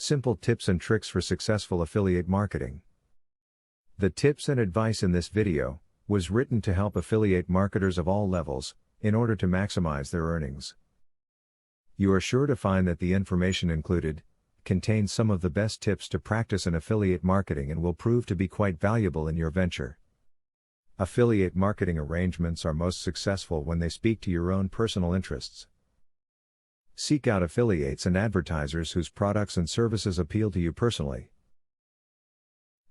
Simple tips and tricks for successful affiliate marketing. The tips and advice in this video was written to help affiliate marketers of all levels in order to maximize their earnings. You are sure to find that the information included contains some of the best tips to practice in affiliate marketing and will prove to be quite valuable in your venture. Affiliate marketing arrangements are most successful when they speak to your own personal interests. Seek out affiliates and advertisers whose products and services appeal to you personally.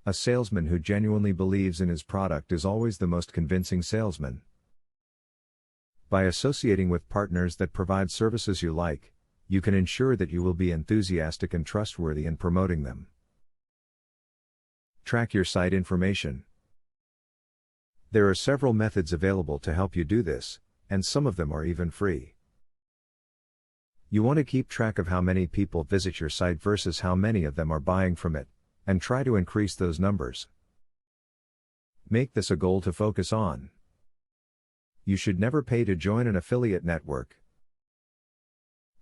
A salesman who genuinely believes in his product is always the most convincing salesman. By associating with partners that provide services you like, you can ensure that you will be enthusiastic and trustworthy in promoting them. Track your site information. There are several methods available to help you do this, and some of them are even free. You want to keep track of how many people visit your site versus how many of them are buying from it, and try to increase those numbers. Make this a goal to focus on. You should never pay to join an affiliate network.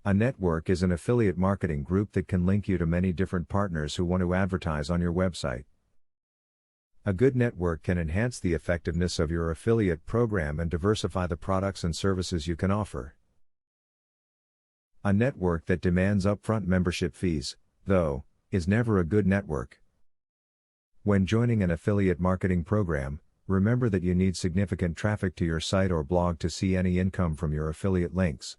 A network is an affiliate marketing group that can link you to many different partners who want to advertise on your website. A good network can enhance the effectiveness of your affiliate program and diversify the products and services you can offer. A network that demands upfront membership fees, though, is never a good network. When joining an affiliate marketing program, remember that you need significant traffic to your site or blog to see any income from your affiliate links.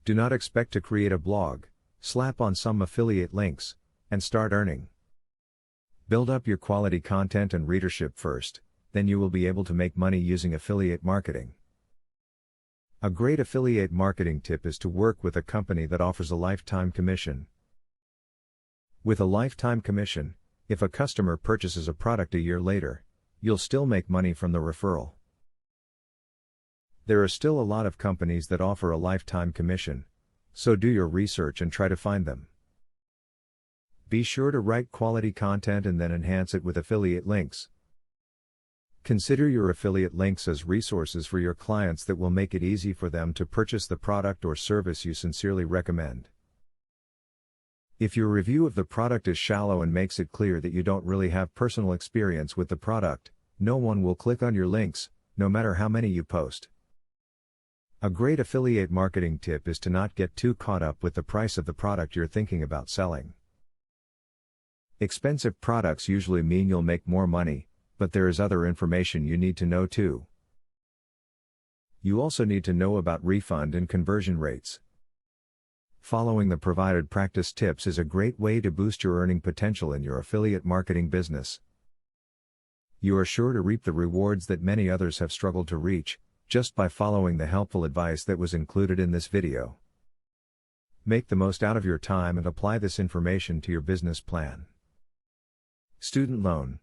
Do not expect to create a blog, slap on some affiliate links, and start earning. Build up your quality content and readership first, then you will be able to make money using affiliate marketing. A great affiliate marketing tip is to work with a company that offers a lifetime commission. With a lifetime commission, if a customer purchases a product a year later, you'll still make money from the referral. There are still a lot of companies that offer a lifetime commission, so do your research and try to find them. Be sure to write quality content and then enhance it with affiliate links. Consider your affiliate links as resources for your clients that will make it easy for them to purchase the product or service you sincerely recommend. If your review of the product is shallow and makes it clear that you don't really have personal experience with the product, no one will click on your links, no matter how many you post. A great affiliate marketing tip is to not get too caught up with the price of the product you're thinking about selling. Expensive products usually mean you'll make more money, but there is other information you need to know too. You also need to know about refund and conversion rates. Following the provided practice tips is a great way to boost your earning potential in your affiliate marketing business. You are sure to reap the rewards that many others have struggled to reach, just by following the helpful advice that was included in this video. Make the most out of your time and apply this information to your business plan. Student loan.